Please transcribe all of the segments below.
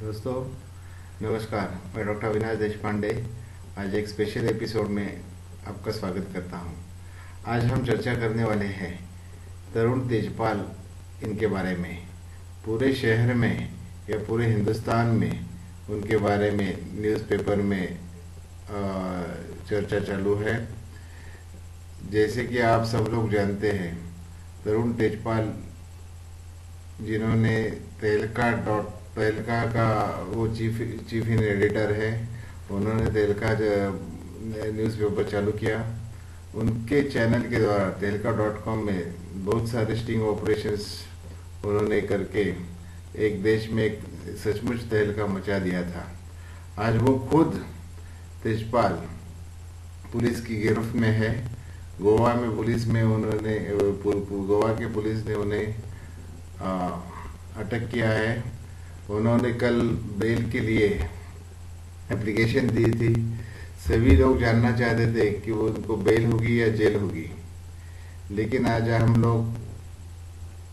दोस्तों नमस्कार। मैं डॉक्टर अविनाश देशपांडे आज एक स्पेशल एपिसोड में आपका स्वागत करता हूं। आज हम चर्चा करने वाले हैं तरुण तेजपाल इनके बारे में। पूरे शहर में या पूरे हिंदुस्तान में उनके बारे में न्यूज़पेपर में चर्चा चालू है। जैसे कि आप सब लोग जानते हैं, तरुण तेजपाल जिन्होंने तहलका का वो चीफ इन एडिटर है, उन्होंने तहलका न्यूज़पेपर चालू किया। उनके चैनल के द्वारा तहलका.com में बहुत सारे स्टिंग ऑपरेशंस उन्होंने करके एक देश में एक सचमुच तहलका मचा दिया था। आज वो खुद तेजपाल पुलिस की गिरफ्त में है। गोवा के पुलिस ने उन्हें अटक किया है। उन्होंने कल बेल के लिए एप्लीकेशन दी थी। सभी लोग जानना चाहते थे कि वो उनको बेल होगी या जेल होगी, लेकिन आज हम लोग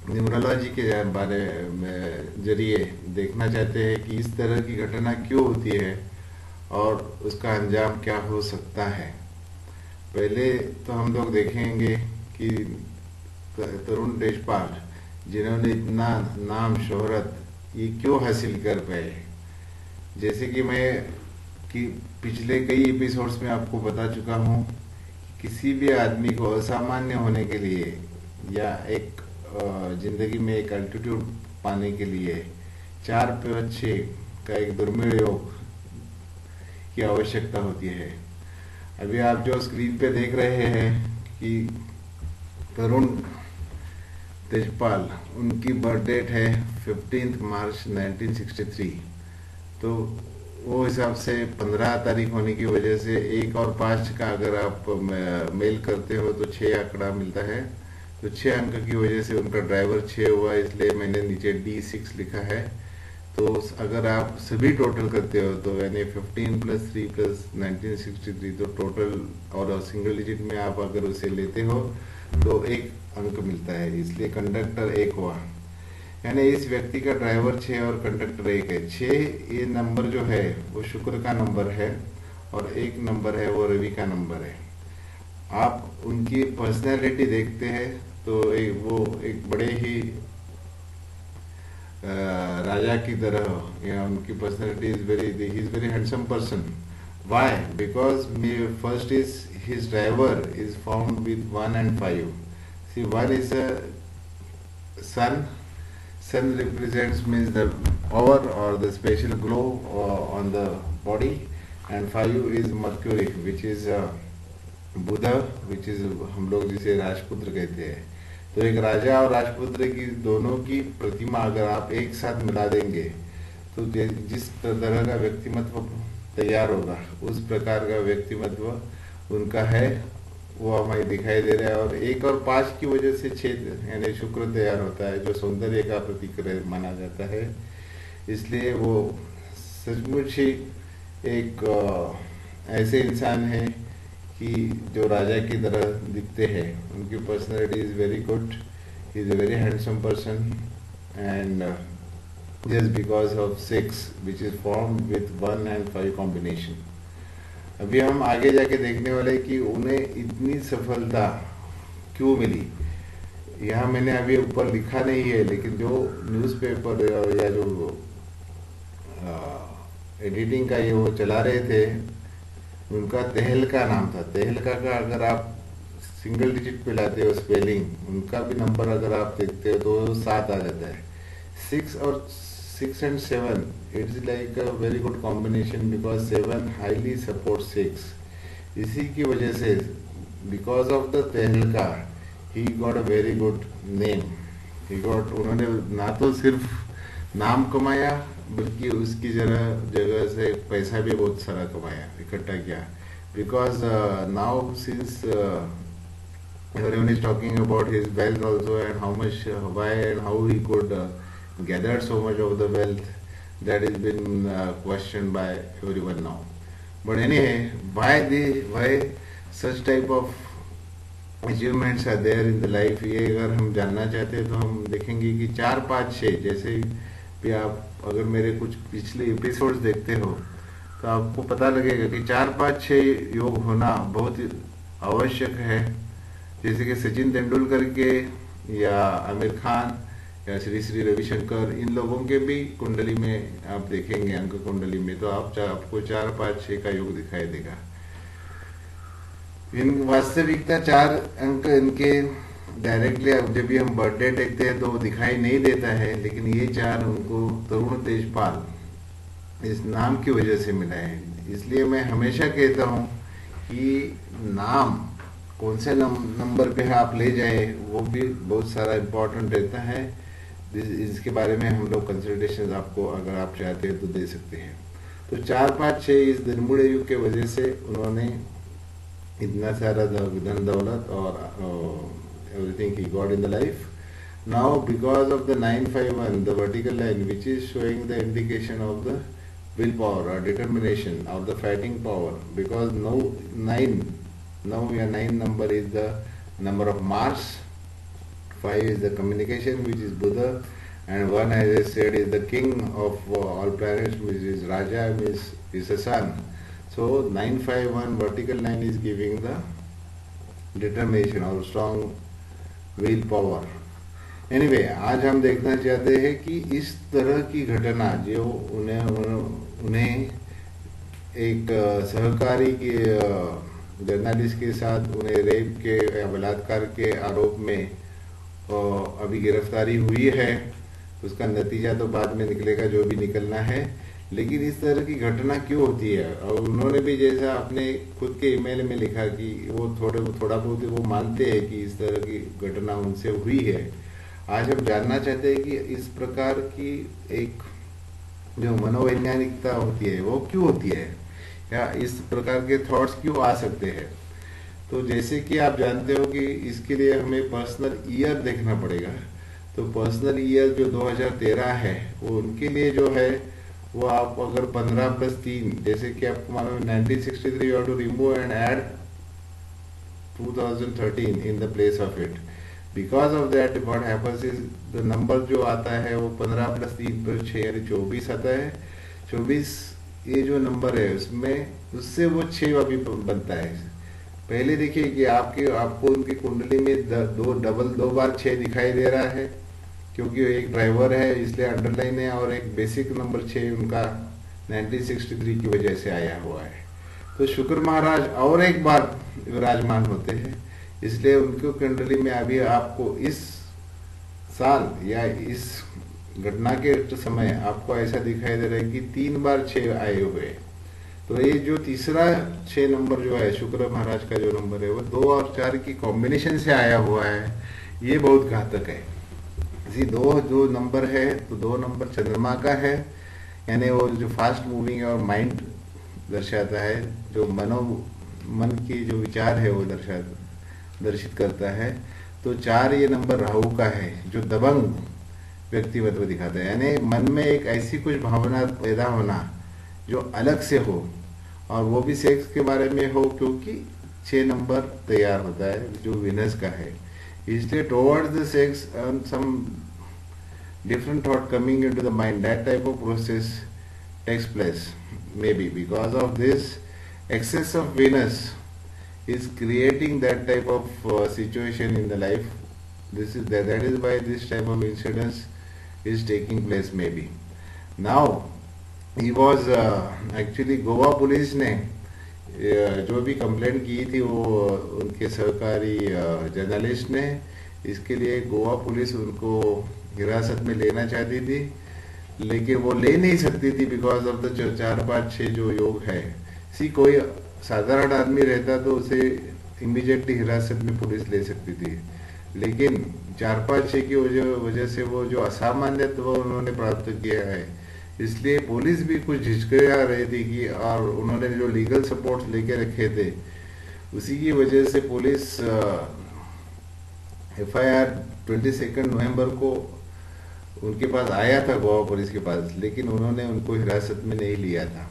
न्यूमरोलॉजी के बारे में जरिए देखना चाहते हैं कि इस तरह की घटना क्यों होती है और उसका अंजाम क्या हो सकता है। पहले तो हम लोग देखेंगे कि तरुण तेजपाल जिन्होंने इतना नाम शोहरत ये क्यों हासिल कर पाए। जैसे कि मैं पिछले कई एपिसोड्स में आपको बता चुका हूँ, किसी भी आदमी को असामान्य होने के लिए या एक जिंदगी में एक एल्टीट्यूड पाने के लिए 4/6 का एक दुर्मिळ योग की आवश्यकता होती है। अभी आप जो स्क्रीन पे देख रहे हैं कि तरुण तेजपाल, उनकी बर्थ डेट है 15 मार्च 1963। तो वो हिसाब से 15 तारीख होने की वजह से 1 और 5 का अगर आप मेल करते हो तो 6 आंकड़ा मिलता है। तो 6 अंक की वजह से उनका ड्राइवर 6 हुआ, इसलिए मैंने नीचे D6 लिखा है। तो अगर आप सभी टोटल करते हो तो यानी 15 + 3 + 1963, तो टोटल और सिंगल डिजिट में आप अगर उसे लेते हो तो 1 अंक मिलता है, इसलिए कंडक्टर 1 हुआ। यानी इस व्यक्ति का ड्राइवर 6 और कंडक्टर 1 है। 6 ये नंबर जो है वो शुक्र का नंबर है और 1 नंबर है वो रवि का नंबर है। आप उनकी पर्सनैलिटी देखते हैं तो वो एक बड़े ही राजा की तरह, या उनकी personality he is very handsome person. Why? Because first is his driver is found with 1 and 5. See, 1 is a sun. Sun represents means the power or the special glow on the body, and 5 is Mercury, which is Budh, which is हम लोग जिसे राजपुत्र कहते हैं। तो एक राजा और राजपुत्र की दोनों की प्रतिमा अगर आप एक साथ मिला देंगे तो जिस तरह का व्यक्तिमत्व तैयार होगा उस प्रकार का व्यक्तिमत्व उनका है, वो हमें दिखाई दे रहा है। और 1 और 5 की वजह से 6 यानी शुक्र तैयार होता है, जो सौंदर्य का प्रतीक माना जाता है। इसलिए वो सचमुच ही एक ऐसे इंसान है कि जो राजा की तरह दिखते हैं। उनकी personality is very good, he is a very handsome person, and just because of 6 which is formed with 1 and 5 combination। अभी हम आगे जाके देखने वाले कि उन्हें इतनी सफलता क्यों मिली। यहाँ मैंने अभी ऊपर लिखा नहीं है, लेकिन जो न्यूज़पेपर या जो एडिटिंग का ये वो चला रहे थे, उनका तहलका नाम था। तहलका का अगर आप सिंगल डिजिट पे लाते हो स्पेलिंग, उनका भी नंबर अगर आप देखते हो तो 7 आ जाता है। 6 and 7, it's like a very good combination because 7 highly supports 6। इसी की वजह से because of the तहलका he got a very good name। उन्होंने ना तो सिर्फ नाम कमाया बल्कि उसकी जगह से पैसा भी बहुत सारा कमाया, इकट्ठा किया। Because now since everyone is talking about his wealth also, and how much, why and how he could gathered so much of the wealth, that has been questioned by everyone now। But anyway, why such type of achievements are there in the life, ये अगर हम जानना चाहते हैं तो हम देखेंगे कि 4 5 6 जैसे भी आप अगर मेरे कुछ पिछले एपिसोड्स देखते हो तो आपको पता लगेगा कि 4 5 6 योग होना बहुत ही आवश्यक है। जैसे कि सचिन तेंदुलकर के या आमिर खान या श्री श्री रविशंकर, इन लोगों के भी कुंडली में आप देखेंगे, अंक कुंडली में, तो आपको 4 5 6 का योग दिखाई देगा। इन वास्तविकता 4 अंक इनके डायरेक्टली जब भी हम बर्थडे देखते हैं तो दिखाई नहीं देता है, लेकिन ये 4 उनको तरुण तेजपाल इस नाम की वजह से मिला है। इसलिए मैं हमेशा कहता हूँ कि नाम कौन से नंबर पे आप ले जाए वो भी बहुत सारा इम्पोर्टेंट रहता है। इसके बारे में हम लोग कंसल्टेशन आपको अगर आप चाहते हैं तो दे सकते हैं। तो 4 5 6 इस धनमुड़े युग के वजह से उन्होंने इतना सारा धन दौलत और everything he got in the life. Now because of the 951, the vertical line which is showing the indication of the willpower or determination or the fighting power, because now 9 number is the number of Mars, 5 is the communication which is Buddha, and 1, as I said, is the king of all planets which is Raja, is the sun. So 951 vertical line is giving the determination or strong will power. Anyway, आज हम देखना चाहते हैं कि इस तरह की घटना जो उन्हें एक सहकारी के जर्नलिस्ट के साथ उन्हें रेप के या बलात्कार के आरोप में अभी गिरफ्तारी हुई है, उसका नतीजा तो बाद में निकलेगा जो भी निकलना है, लेकिन इस तरह की घटना क्यों होती है। और उन्होंने भी जैसा अपने खुद के ईमेल में लिखा कि वो थोड़ा बहुत वो मानते हैं कि इस तरह की घटना उनसे हुई है। आज हम जानना चाहते हैं कि इस प्रकार की एक जो मनोवैज्ञानिकता होती है वो क्यों होती है, या इस प्रकार के थॉट्स क्यों आ सकते हैं। तो जैसे कि आप जानते हो कि इसके लिए हमें पर्सनल ईयर देखना पड़ेगा। तो पर्सनल ईयर जो 2013 है वो उनके लिए जो है वो आप अगर 15 + 3, जैसे कि आपको मालूम है 1963 you have to remove and add 2013 in the place of it. Because of that what happens is the number जो आता है वो 15 + 3 + 6 यानी 24 आता है। 24 ये जो नंबर है उसमें उससे वो 6 अभी बनता है। पहले देखिए कि आपको उनकी कुंडली में दो बार 6 दिखाई दे रहा है, क्योंकि एक ड्राइवर है इसलिए अंडरलाइन है, और एक बेसिक नंबर 6 उनका 1963 की वजह से आया हुआ है। तो शुक्र महाराज और एक बार विराजमान होते हैं, इसलिए उनकी कुंडली में अभी आपको इस साल या इस घटना के समय आपको ऐसा दिखाई दे रहा है कि 3 बार 6 आए हुए। तो ये जो तीसरा 6 नंबर जो है शुक्र महाराज का जो नंबर है वो 2 और 4 की कॉम्बिनेशन से आया हुआ है। ये बहुत घातक है। इसी दो नंबर है तो 2 नंबर चंद्रमा का है, यानी वो जो फास्ट मूविंग है और माइंड दर्शाता है, जो मन की जो विचार है वो दर्शित करता है। तो 4 ये नंबर राहु का है जो दबंग व्यक्तित्व दिखाता है, यानी मन में एक ऐसी कुछ भावना पैदा होना जो अलग से हो, और वो भी सेक्स के बारे में हो, क्योंकि 6 नंबर तैयार होता है जो विनस का है। इसलिए towards the sex and some different thought coming into the mind, that type of process takes place. Maybe because of this excess of Venus is creating that type of situation in the life. That is why this type of incidents is taking place maybe. Now he was actually Goa police ने जो भी complaint की थी वो उनके सहकारी journalist ने, इसके लिए गोवा पुलिस उनको हिरासत में लेना चाहती थी, लेकिन वो ले नहीं सकती थी बिकॉज ऑफ द 4 5 6 जो योग है। कोई साधारण आदमी रहता तो उसे इमीडिएटली हिरासत में पुलिस ले सकती थी, लेकिन 4 5 6 की वजह से वो जो असामान्यत्व उन्होंने प्राप्त किया है, इसलिए पुलिस भी कुछ झिझकिया रही थी कि, और उन्होंने जो लीगल सपोर्ट लेके रखे थे उसी की वजह से पुलिस FIR 22 नवंबर को उनके पास आया था, गोवा पुलिस के पास, लेकिन उन्होंने उनको हिरासत में नहीं लिया था।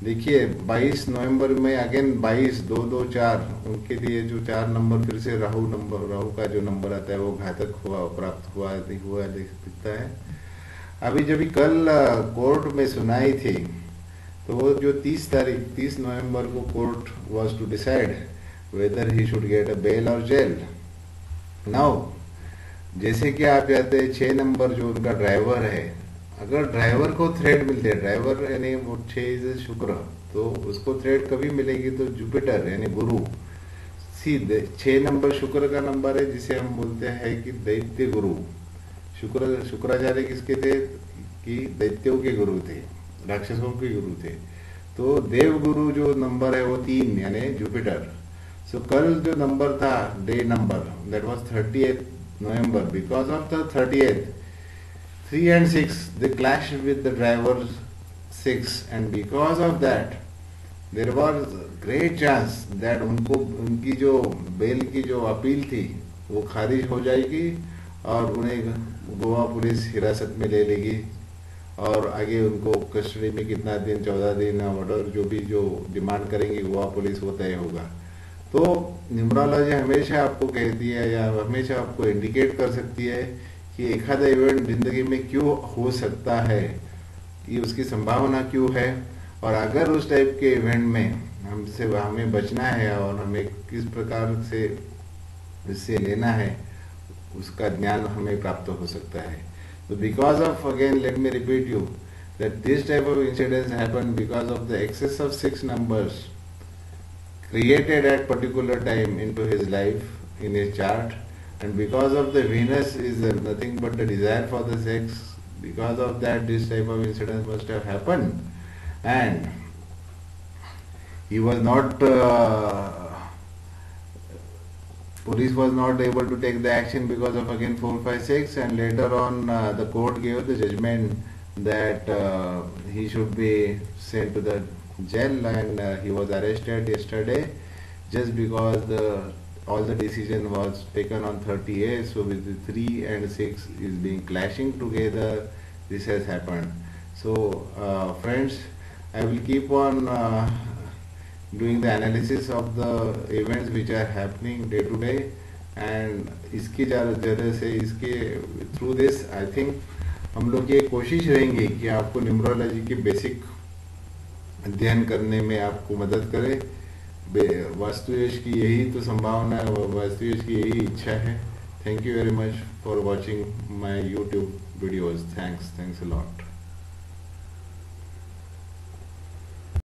देखिए 22 नवंबर में अगेन 22 2 2 4 उनके लिए जो 4 नंबर फिर से राहु का जो नंबर आता है वो घातक प्राप्त हुआ दिखता है। अभी जब कल कोर्ट में सुनाई थी, तो वो जो 30 नवंबर को court was to decide whether he should get a bail और जेल। नाउ जैसे कि आप जानते हैं 6 नंबर जो उनका ड्राइवर है, अगर ड्राइवर को थ्रेड मिलते है, ड्राइवर यानी वो 6 इज शुक्र, तो उसको थ्रेड कभी मिलेगी तो जुपिटर यानी गुरु। सीधे 6 नंबर शुक्र का नंबर है, जिसे हम बोलते हैं कि दैत्य गुरु। शुक्राचार्य किसके थे? कि दैत्यों के गुरु थे, राक्षसों के गुरु थे। तो देव गुरु जो नंबर है वो 3 यानी जुपिटर। सो कल जो नंबर था, day number, that was 30th November. Because of the 30th, 3 and 6 they clashed with the driver 6, and because of that there was great chance that उनकी जो बेल की जो अपील थी वो खारिज हो जाएगी और उन्हें गोवा पुलिस हिरासत में ले लेगी और आगे उनको कस्टडी में कितना दिन, 14 दिन ऑर्डर जो भी जो डिमांड करेंगी गोवा पुलिस वो तय होगा। तो न्यूमरोलॉजी हमेशा आपको कहती है या हमेशा आपको इंडिकेट कर सकती है कि एक आधा इवेंट जिंदगी में क्यों हो सकता है, कि उसकी संभावना क्यों है, और अगर उस टाइप के इवेंट में हमें बचना है और हमें किस प्रकार से इससे लेना है, उसका ज्ञान हमें प्राप्त हो सकता है। तो because of, again let me repeat you that this type of incidents happen because of the excess of 6 numbers created at particular time into his life in his chart, and because of the Venus is nothing but the desire for the sex, because of that this type of incident must have happened, and he was not police was not able to take the action because of again 4, 5, 6, and later on the court gave the judgment that he should be sent to the jail, and he was arrested yesterday just because all the decision was taken on 30A. So with the 3 and 6 is being clashing together, this has happened. So friends, I will keep on doing the analysis of the events which are happening day to day, and इसकी वजह से इसके through this I think हम लोग ये कोशिश रहेंगे कि आपको न्यूमरोलॉजी के बेसिक अध्ययन करने में आपको मदद करे। वास्तुएश की यही तो संभावना है, वास्तुएश की यही इच्छा है। Thank you very much for watching my YouTube videos. Thanks a lot.